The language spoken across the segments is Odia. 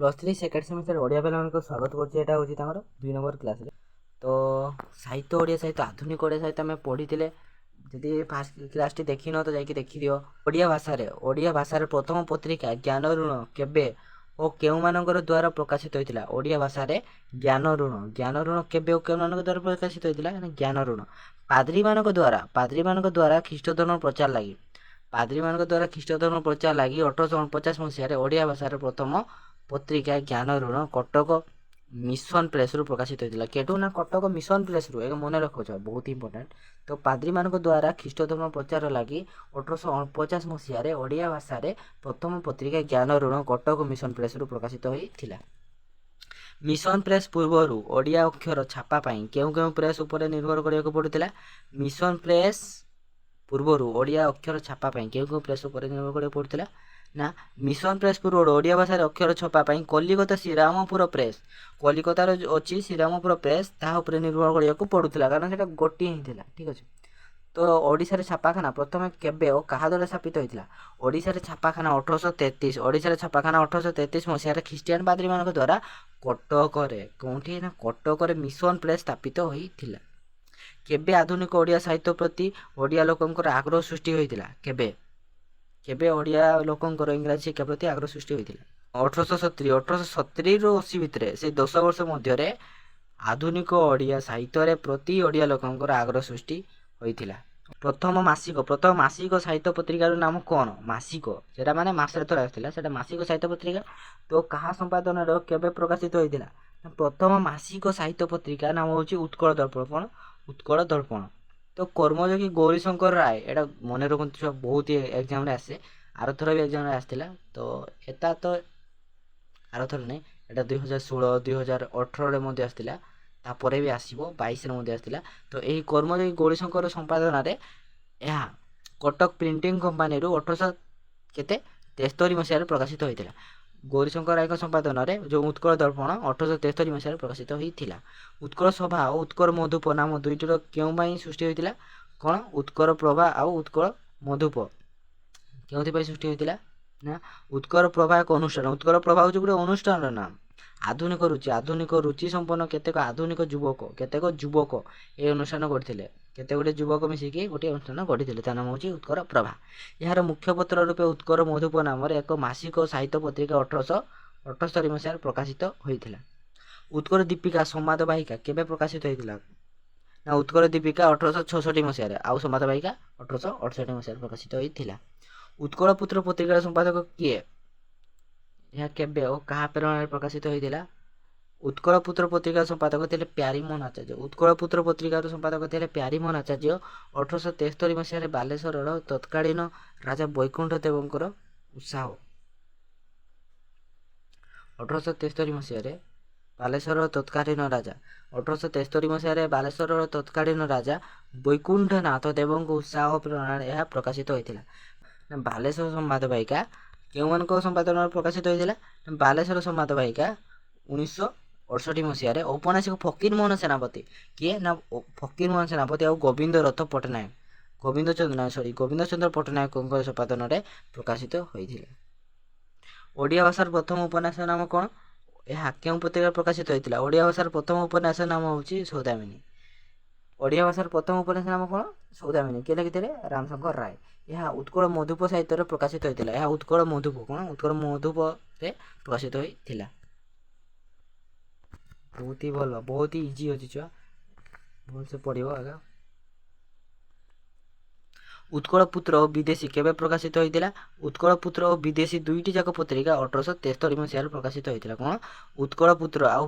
+3 ସେକେଣ୍ଡ ସେମିଷ୍ଟର ଓଡ଼ିଆ ପିଲାମାନଙ୍କୁ ସ୍ୱାଗତ କରୁଛି। ଏଇଟା ହେଉଛି ତାଙ୍କର 2 ନମ୍ବର କ୍ଲାସ୍ରେ। ତ ସାହିତ୍ୟ ଓଡ଼ିଆ ସାହିତ୍ୟ ଆଧୁନିକ ଓଡ଼ିଆ ସାହିତ୍ୟ ଆମେ ପଢ଼ିଥିଲେ। ଯଦି ଫାର୍ଷ୍ଟ କ୍ଲାସ୍ଟି ଦେଖିନ ତ ଯାଇକି ଦେଖିଦିଅ। ଓଡ଼ିଆ ଭାଷାରେ ପ୍ରଥମ ପତ୍ରିକା ଜ୍ଞାନ ଋଣ କେବେ ଓ କେଉଁମାନଙ୍କର ଦ୍ୱାରା ପ୍ରକାଶିତ ହୋଇଥିଲା? ଓଡ଼ିଆ ଭାଷାରେ ଜ୍ଞାନ ଋଣ କେବେ ଓ କେଉଁମାନଙ୍କ ଦ୍ୱାରା ପ୍ରକାଶିତ ହୋଇଥିଲା? ଜ୍ଞାନ ଋଣ ପାଦ୍ରୀମାନଙ୍କ ଦ୍ୱାରା ଖ୍ରୀଷ୍ଟ ଧର୍ମ ପ୍ରଚାର ଲାଗି 1849 ମସିହାରେ ଓଡ଼ିଆ ଭାଷାର ପ୍ରଥମ ପତ୍ରିକା ଜ୍ଞାନ ଋଣ କଟକ ମିଶନ ପ୍ରେସ୍ରୁ ପ୍ରକାଶିତ ହୋଇଥିଲା। କେଠୁ ନା କଟକ ମିଶନ ପ୍ରେସ୍ରୁ, ଏକ ମନେ ରଖୁଛ, ବହୁତ ଇମ୍ପୋର୍ଟାଣ୍ଟ। ତ ପାଦ୍ରୀମାନଙ୍କ ଦ୍ୱାରା ଖ୍ରୀଷ୍ଟ ଧର୍ମ ପ୍ରଚାର ଲାଗି 1849 ମସିହାରେ ଓଡ଼ିଆ ଭାଷାରେ ପ୍ରଥମ ପତ୍ରିକା ଜ୍ଞାନ ଋଣ କଟକ ମିଶନ ପ୍ରେସ୍ରୁ ପ୍ରକାଶିତ ହୋଇଥିଲା। ମିଶନ ପ୍ରେସ୍ ପୂର୍ବରୁ ଓଡ଼ିଆ ଅକ୍ଷର ଛାପା ପାଇଁ କେଉଁ ପ୍ରେସ୍ ଉପରେ ନିର୍ଭର କରିବାକୁ ପଡ଼ୁଥିଲା? ମିଶନ ପ୍ରେସ୍ ପୂର୍ବରୁ ଓଡ଼ିଆ ଅକ୍ଷର ଛାପା ପାଇଁ କେଉଁ ପ୍ରେସ୍ ଉପରେ ନିର୍ଭର କରିବାକୁ ପଡ଼ୁଥିଲା? ନା ମିଶନ ପ୍ରେସ୍ ପୂର୍ବରୁ ଓଡ଼ିଆ ଭାଷାରେ ଅକ୍ଷର ଛପା ପାଇଁ କଲିକତା ଶ୍ରୀରାମପୁର ପ୍ରେସ୍, କଲିକତାର ଅଛି ଶ୍ରୀରାମପୁର ପ୍ରେସ୍, ତାହା ଉପରେ ନିର୍ଭର କରିବାକୁ ପଡ଼ୁଥିଲା, କାରଣ ସେଟା ଗୋଟିଏ ହିଁ ଥିଲା। ଠିକ୍ ଅଛି। ତ ଓଡ଼ିଶାରେ ଛାପାଖାନା ପ୍ରଥମେ କେବେ ଓ କାହା ଦ୍ୱାରା ସ୍ଥାପିତ ହୋଇଥିଲା? ଓଡ଼ିଶାରେ ଛାପାଖାନା 1833 ମସିହାରେ ଖ୍ରୀଷ୍ଟିଆନ ପାଦ୍ରୀମାନଙ୍କ ଦ୍ୱାରା କଟକରେ ମିଶନ ପ୍ରେସ୍ ସ୍ଥାପିତ ହୋଇଥିଲା। କେବେ ଆଧୁନିକ ଓଡ଼ିଆ ସାହିତ୍ୟ ପ୍ରତି ଓଡ଼ିଆ ଲୋକଙ୍କର ଆଗ୍ରହ ସୃଷ୍ଟି ହୋଇଥିଲା? କେବେ ଓଡ଼ିଆ ଲୋକଙ୍କର ଇଂରାଜୀ ଶିକ୍ଷା ପ୍ରତି ଆଗ୍ରହ ସୃଷ୍ଟି ହୋଇଥିଲା? 1870ରୁ 80 ଭିତରେ, ସେଇ 10 ବର୍ଷ ମଧ୍ୟରେ ଆଧୁନିକ ଓଡ଼ିଆ ସାହିତ୍ୟରେ ପ୍ରତି ଓଡ଼ିଆ ଲୋକଙ୍କର ଆଗ୍ରହ ସୃଷ୍ଟି ହୋଇଥିଲା। ପ୍ରଥମ ମାସିକ ସାହିତ୍ୟ ପତ୍ରିକାର ନାମ କ'ଣ? ମାସିକ, ସେଟା ମାନେ ମାସରେ ଥରେ ଆସିଥିଲା, ସେଟା ମାସିକ ସାହିତ୍ୟ ପତ୍ରିକା। ତ କାହା ସମ୍ପାଦନାରେ କେବେ ପ୍ରକାଶିତ ହୋଇଥିଲା? ପ୍ରଥମ ମାସିକ ସାହିତ୍ୟ ପତ୍ରିକା ନାମ ହେଉଛି ଉତ୍କଳ ଦର୍ପଣ। କ'ଣ? ଉତ୍କଳ ଦର୍ପଣ। ତ କର୍ମଯୋଗୀ ଗୌରୀଶଙ୍କର ରାୟ, ଏଇଟା ମନେ ରଖନ୍ତୁ ଛୁଆ, ବହୁତ ଏକ୍ଜାମ୍ରେ ଆସେ। ଆରଥର ବି ଏକ୍ଜାମ୍ରେ ଆସିଥିଲା। ତ ଏଟା ତ ଆରଥର ନାହିଁ, ଏଇଟା 2016 2018ରେ ମଧ୍ୟ ଆସିଥିଲା, ତାପରେ ବି ଆସିବ, 22ରେ ମଧ୍ୟ ଆସିଥିଲା। ତ ଏହି କର୍ମଯୋଗୀ ଗୌରୀଶଙ୍କର ସମ୍ପାଦନାରେ ଏହା କଟକ ପ୍ରିଣ୍ଟିଂ କମ୍ପାନୀରୁ 1873 ମସିହାରେ ପ୍ରକାଶିତ ହୋଇଥିଲା। ଗୌରୀଶଙ୍କର ରାୟଙ୍କ ସମ୍ପାଦନାରେ ଯେଉଁ ଉତ୍କଳ ଦର୍ପଣ 1873 ମସିହାରେ ପ୍ରକାଶିତ ହୋଇଥିଲା। ଉତ୍କଳ ସଭା ଓ ଉତ୍କଳ ମଧୁପ ନାମ ଦୁଇଟିର କେଉଁ ପାଇଁ ସୃଷ୍ଟି ହୋଇଥିଲା? କ'ଣ? ଉତ୍କଳ ପ୍ରଭା ଆଉ ଉତ୍କଳ ମଧୁପ କେଉଁଥିପାଇଁ ସୃଷ୍ଟି ହୋଇଥିଲା? ନା ଉତ୍କଳ ପ୍ରଭା ଏକ ଅନୁଷ୍ଠାନ। ଉତ୍କଳ ପ୍ରଭା ହେଉଛି ଗୋଟେ ଅନୁଷ୍ଠାନର ନାମ। ଆଧୁନିକ ରୁଚି ସମ୍ପନ୍ନ କେତେକ ଯୁବକ ଏହି ଅନୁଷ୍ଠାନ ଗଢ଼ିଥିଲେ। କେତେ ଗୁଡ଼ିଏ ଯୁବକ ମିଶିକି ଗୋଟିଏ ଅନୁଷ୍ଠାନ ଗଢ଼ିଥିଲେ, ତା ନାମ ହେଉଛି ଉତ୍କଳ ପ୍ରଭା। ଏହାର ମୁଖପତ୍ର ରୂପେ ଉତ୍କଳ ମଧୁପ ନାମରେ ଏକ ମାସିକ ସାହିତ୍ୟ ପତ୍ରିକା 1878 ମସିହାରେ ପ୍ରକାଶିତ ହୋଇଥିଲା। ଉତ୍କଳ ଦୀପିକା ସମ୍ବାଦ ବାହିକା କେବେ ପ୍ରକାଶିତ ହୋଇଥିଲା? ନା ଉତ୍କଳ ଦୀପିକା 1866 ମସିହାରେ, ଆଉ ସମ୍ବାଦ ବାହିକା 1868 ମସିହାରେ ପ୍ରକାଶିତ ହୋଇଥିଲା। ଉତ୍କଳ ପୁତ୍ର ପତ୍ରିକାର ସମ୍ପାଦକ କିଏ? ଏହା କେବେ ଓ କାହା ପ୍ରେରଣାରେ ପ୍ରକାଶିତ ହୋଇଥିଲା? ଉତ୍କଳ ପୁତ୍ର ପତ୍ରିକାର ସମ୍ପାଦକ ଥିଲେ ପ୍ୟାରୀମୋହନ ଆଚାର୍ଯ୍ୟ। ଉତ୍କଳ ପୁତ୍ର ପତ୍ରିକାର ସମ୍ପାଦକ ଥିଲେ ପ୍ୟାରୀମୋହନ ଆଚାର୍ଯ୍ୟ। 1873 ମସିହାରେ ବାଲେଶ୍ୱରର ତତ୍କାଳୀନ ରାଜା ବୈକୁଣ୍ଠ ଦେବଙ୍କର ଉତ୍ସାହ 1873 ମସିହାରେ ବାଲେଶ୍ୱରର ତତ୍କାଳୀନ ରାଜା ବୈକୁଣ୍ଠନାଥ ଦେବଙ୍କ ଉତ୍ସାହ ପ୍ରେରଣାରେ ଏହା ପ୍ରକାଶିତ ହୋଇଥିଲା। ବାଲେଶ୍ୱର ସମ୍ବାଦ ବାହିକା କେଉଁମାନଙ୍କ ସମ୍ପାଦନାରେ ପ୍ରକାଶିତ ହୋଇଥିଲା? ବାଲେଶ୍ୱର ସମ୍ବାଦ ବାହିକା 1968 ମସିହାରେ ଔପନ୍ୟାସିକ ଫକୀରମୋହନ ସେନାପତି, କିଏ? ନା ଫକୀରମୋହନ ସେନାପତି ଆଉ ଗୋବିନ୍ଦ ଚନ୍ଦ୍ର ପଟ୍ଟନାୟକଙ୍କ ସମ୍ପାଦନାରେ ପ୍ରକାଶିତ ହୋଇଥିଲା। ଓଡ଼ିଆ ଭାଷାର ପ୍ରଥମ ଉପନ୍ୟାସ ନାମ କ'ଣ? ଏହା କେଉଁ ପତ୍ରିକାରେ ପ୍ରକାଶିତ ହୋଇଥିଲା? ଓଡ଼ିଆ ଭାଷାର ପ୍ରଥମ ଉପନ୍ୟାସ ନାମ ହେଉଛି ସୌଦାମିନୀ। ଓଡ଼ିଆ ଭାଷାର ପ୍ରଥମ ଉପନ୍ୟାସ ନାମ କ'ଣ? ସୌଦାମିନୀ। କିଏ ଲେଖିଥିଲେ? ରାମଶଙ୍କର ରାୟ। ଏହା ଉତ୍କଳ ମଧୁପ ସାହିତ୍ୟରେ ପ୍ରକାଶିତ ହୋଇଥିଲା। ଏହା ଉତ୍କଳ ମଧୁପରେ ପ୍ରକାଶିତ ହୋଇଥିଲା। ବହୁତ ହି ଭଲ, ବହୁତ ହି ଇଜି ଅଛି ଛୁଆ, ଭଲସେ ପଢ଼ିବ ଆଗ। ଉତ୍କଳ ପୁତ୍ର ଓ ବିଦେଶୀ କେବେ ପ୍ରକାଶିତ ହୋଇଥିଲା? ଉତ୍କଳ ପୁତ୍ର ଓ ବିଦେଶୀ ଦୁଇଟି ଯାକ ପତ୍ରିକା 1873 ମସିହାରେ ପ୍ରକାଶିତ ହୋଇଥିଲା। କ'ଣ? ଉତ୍କଳ ପୁତ୍ର ଆଉ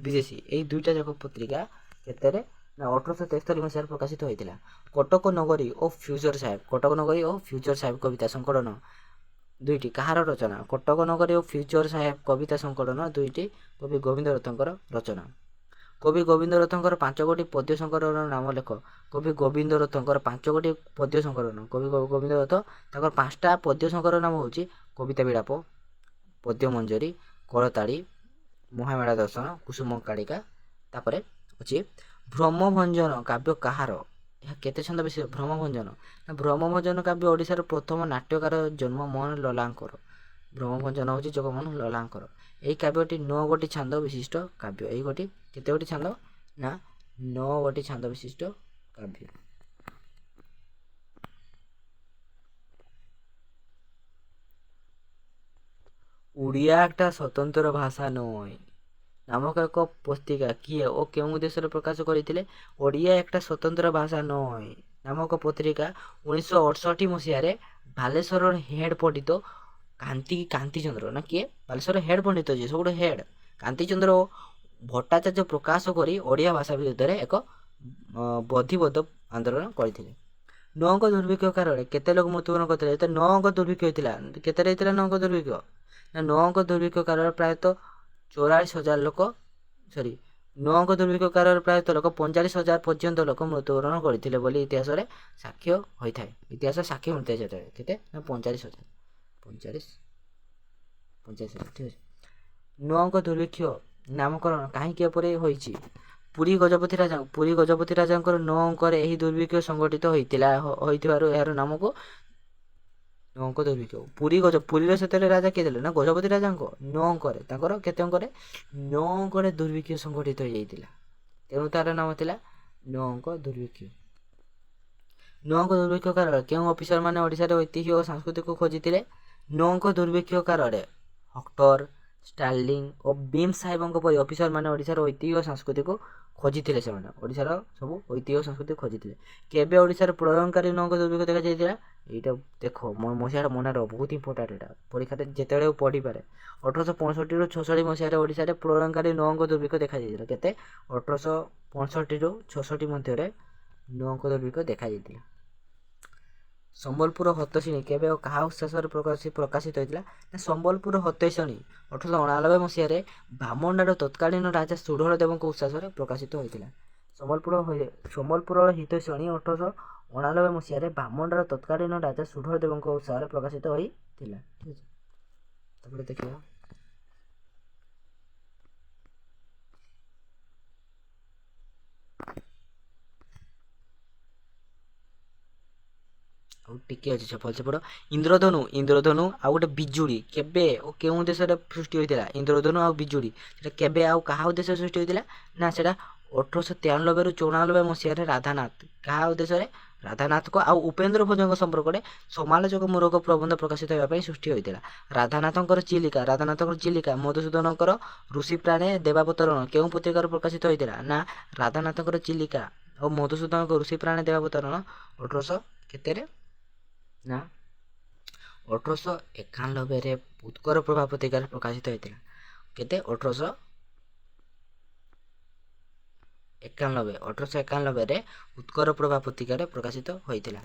ବିଦେଶୀ ଏହି ଦୁଇଟା ଯାକ ପତ୍ରିକା କେତେରେ? ନା 1873 ମସିହାରେ ପ୍ରକାଶିତ ହୋଇଥିଲା। କଟକ ନଗରୀ ଓ ଫ୍ୟୁଚର ସାହେବ କବିତା ସଂକଳନ ଦୁଇଟି କାହାର ରଚନା? କଟକ ନଗରୀ ଓ ଫ୍ୟୁଚର ସାହେବ କବିତା ସଂକଳନ ଦୁଇଟି କବି ଗୋବିନ୍ଦ ରଥଙ୍କର ରଚନା। କବି ଗୋବିନ୍ଦ ରଥଙ୍କର 5ଗୋଟି ପଦ୍ୟ ସଂକଳନର ନାମ ଲେଖ। କବି ଗୋବିନ୍ଦ ରଥଙ୍କର 5ଗୋଟି ପଦ୍ୟ ସଂକଳନ। କବି ଗୋବିନ୍ଦ ରଥ ତାଙ୍କର 5ଟା ପଦ୍ୟ ସଂକଳନ ନାମ ହେଉଛି କବିତା ବିଳାପ, ପଦ୍ୟମଞ୍ଜରୀ, କରତାଳି, ମହାମେଳା ଦର୍ଶନ, କୁସୁମ କାଳିକା। ତାପରେ ଅଛି ଭ୍ରମଭଞ୍ଜନ କାବ୍ୟ କାହାର? ଏହା କେତେ ଛନ୍ଦ ବିଶିଷ୍ଟ? ଭ୍ରମଭଞ୍ଜନ କାବ୍ୟ ଓଡ଼ିଶାର ପ୍ରଥମ ନାଟ୍ୟକାର ଜନ୍ମ ମୋହନ ଲଲାଙ୍କର। ବ୍ରହ୍ମଭଞ୍ଜନ ହେଉଛି ଜଗମୋହନ ଲଲାଙ୍କର। ଏହି କାବ୍ୟଟି 9 ଗୋଟି ଛାନ୍ଦ ବିଶିଷ୍ଟ କାବ୍ୟ। ଏହି ଗୋଟି କେତେ ଗୋଟି ଛାନ୍ଦ? ନା 9 ଗୋଟି ଛାନ୍ଦ ବିଶିଷ୍ଟ କାବ୍ୟ। ଓଡ଼ିଆ একটা ସ୍ୱତନ୍ତ୍ର ଭାଷା নয় নামক ଏକ ପୁସ୍ତିକା କିଏ ଓ କେଉଁ ଦେଶରେ ପ୍ରକାଶ କରିଥିଲେ? ଓଡ଼ିଆ একটা ସ୍ୱତନ୍ତ୍ର ଭାଷା ନয় ନାମକ ପତ୍ରିକା 1968 ମସିହାରେ ବାଲେଶ୍ୱରର ହେଡ୍ ପଣ୍ଡିତ କାନ୍ତିଚନ୍ଦ୍ର ନା କିଏ ବାଲେଶ୍ୱର ହେଡ୍ ପଣ୍ଡିତ ଯିଏ ସବୁଠୁ ହେଡ୍ କାନ୍ତିଚନ୍ଦ୍ର ଭଟ୍ଟାଚାର୍ଯ୍ୟ ପ୍ରକାଶ କରି ଓଡ଼ିଆ ଭାଷା ବିରୁଦ୍ଧରେ ଏକ ବଧିବଦ୍ଧ ଆନ୍ଦୋଳନ କରିଥିଲେ। 9ଙ୍କ ଦୁର୍ଭିକ୍ଷ କାଳରେ କେତେ ଲୋକ ମୃତ୍ୟୁବରଣ କରିଥିଲେ? ଯେତେ 9ଙ୍କ ଦୁର୍ଭିକ୍ଷ ହେଇଥିଲା, କେତେରେ ହେଇଥିଲା 9ଙ୍କ ଦୁର୍ଭିକ୍ଷ? ନା 9ଙ୍କ ଦୁର୍ଭିକ୍ଷ କାଳରେ ପ୍ରାୟତଃ 44,000 ଲୋକ 9ଙ୍କ ଦୁର୍ଭିକ୍ଷ କାଳରେ ପ୍ରାୟତଃ ଲୋକ 45,000 ପର୍ଯ୍ୟନ୍ତ ଲୋକ ମୃତ୍ୟୁବରଣ କରିଥିଲେ ବୋଲି ଇତିହାସରେ ସାକ୍ଷ୍ୟ ହୋଇଥାଏ। ଇତିହାସରେ ସାକ୍ଷ୍ୟ ମିଳିଥାଏ ସେତେବେଳେ କେତେ? ନା 45,000 ଠିକ୍ ଅଛି। 9ଙ୍କ ଦୁର୍ଭିକ୍ଷ ନାମକରଣ କାହିଁକି ଏପରି ହୋଇଛି? ପୁରୀ ଗଜପତି ରାଜାଙ୍କର 9ଙ୍କରେ ଏହି ଦୁର୍ଭିକ୍ଷ ସଂଗଠିତ ହୋଇଥିବାରୁ ଏହାର ନାମକୁ 9ଙ୍କ ଦୁର୍ଭିକ୍ଷ। ପୁରୀର ସେତେବେଳେ ରାଜା କିଏ ଥିଲେ? ନା ଗଜପତି ରାଜାଙ୍କ 9ଙ୍କରେ ତାଙ୍କର କେତେ ଅଙ୍କରେ? 9ଙ୍କରେ ଦୁର୍ଭିକ୍ଷ ସଂଗଠିତ ହୋଇଯାଇଥିଲା, ତେଣୁ ତାର ନାମ ଥିଲା 9ଙ୍କ ଦୁର୍ଭିକ୍ଷ। 9ଙ୍କ ଦୁର୍ଭିକ୍ଷ କାଳରେ କେଉଁ ଅଫିସର ମାନେ ଓଡ଼ିଶାରେ ଐତିହ୍ୟ ଓ ସଂସ୍କୃତିକୁ ଖୋଜିଥିଲେ? 9ଙ୍କ ଦୁର୍ଭିକ୍ଷ କାଳରେ ହକ୍ଟର, ଷ୍ଟାର୍ଲିଂ ଓ ବିମ୍ ସାହେବଙ୍କ ପରି ଅଫିସର ମାନେ ଓଡ଼ିଶାର ଐତିହ୍ୟ ଓ ସଂସ୍କୃତିକୁ ଖୋଜିଥିଲେ। ସେମାନେ ଓଡ଼ିଶାର ସବୁ ଐତିହ୍ୟ ସଂସ୍କୃତି ଖୋଜିଥିଲେ। କେବେ ଓଡ଼ିଶାର ପ୍ରଳୟଙ୍କାରୀ 9ଙ୍କ ଦୁର୍ଭିକ୍ଷ ଦେଖାଯାଇଥିଲା? এইটা ଦେଖ ମସିହାଟା ମନେ ରହ, ବହୁତ ଇମ୍ପୋର୍ଟାଣ୍ଟ। ଏଇଟା ପରୀକ୍ଷାରେ ଯେତେବେଳେ ପଢ଼ିପାରେ। 1865ରୁ 66 ମସିହାରେ ଓଡ଼ିଶାରେ ପ୍ରଳୟଙ୍କାରୀ 9ଙ୍କ ଦୁର୍ଭିକ୍ଷ ଦେଖାଯାଇଥିଲା। କେତେ? 1865ରୁ 66 ମଧ୍ୟରେ 9ଙ୍କ ଦୁର୍ଭିକ୍ଷ ଦେଖାଯାଇଥିଲା। ସମ୍ବଲପୁର ହତଶିଣୀ କେବେ ଓ କାହା ଉତ୍ସାହରେ ପ୍ରକାଶିତ ହୋଇଥିଲା? ନା ସମ୍ବଲପୁର ହତଶିଣୀ 1889 ମସିହାରେ ବାମଣ୍ଡାର ତତ୍କାଳୀନ ରାଜା ସୁଢଳ ଦେବଙ୍କ ଉତ୍ସାହରେ ପ୍ରକାଶିତ ହୋଇଥିଲା। ସମ୍ବଲପୁରର ହିତୈଷଣୀ 1889 ମସିହାରେ ବାମଣ୍ଡାର ତତ୍କାଳୀନ ରାଜା ସୁଢଳ ଦେବଙ୍କ ଉତ୍ସାହରେ ପ୍ରକାଶିତ ହୋଇଥିଲା। ଠିକ୍ ଅଛି, ତାପରେ ଦେଖିବା ଆଉ ଟିକେ ଅଛି ଭଲସେ ପଢ଼। ଇନ୍ଦ୍ରଧନୁ ଆଉ ଗୋଟେ ବିଜୁଳି କେବେ ଓ କେଉଁ ଦେଶରେ ସୃଷ୍ଟି ହୋଇଥିଲା? ଇନ୍ଦ୍ରଧନୁ ଆଉ ବିଜୁଳି ସେଟା କେବେ ଆଉ କାହା ଉଦ୍ଦେଶ୍ୟରେ ସୃଷ୍ଟି ହୋଇଥିଲା? ନା ସେଟା 1893ରୁ 94 ମସିହାରେ ରାଧାନାଥ କାହା ଉଦ୍ଦେଶ୍ୟରେ? ରାଧାନାଥଙ୍କ ଆଉ ଉପେନ୍ଦ୍ର ଭଞ୍ଜଙ୍କ ସମ୍ପର୍କରେ ସମାଲୋଚନାମୂଳକ ପ୍ରବନ୍ଧ ପ୍ରକାଶିତ ହେବା ପାଇଁ ସୃଷ୍ଟି ହୋଇଥିଲା। ରାଧାନାଥଙ୍କର ଚିଲିକା ମଧୁସୂଦନଙ୍କର ଋଷିପ୍ରାଣେ ଦେବାବତରଣ କେଉଁ ପତ୍ରିକାରେ ପ୍ରକାଶିତ ହୋଇଥିଲା? ନା ରାଧାନାଥଙ୍କର ଚିଲିକା ଆଉ ମଧୁସୂଦନଙ୍କ ଋଷିପ୍ରାଣେ ଦେବାବତରଣ 1800 କେତେରେ? ନା 1891ରେ ଉତ୍କଳ ପ୍ରଭା ପତ୍ରିକାରେ ପ୍ରକାଶିତ ହୋଇଥିଲା। କେତେ? 1891ରେ ଉତ୍କଳ ପ୍ରଭା ପତ୍ରିକାରେ ପ୍ରକାଶିତ ହୋଇଥିଲା।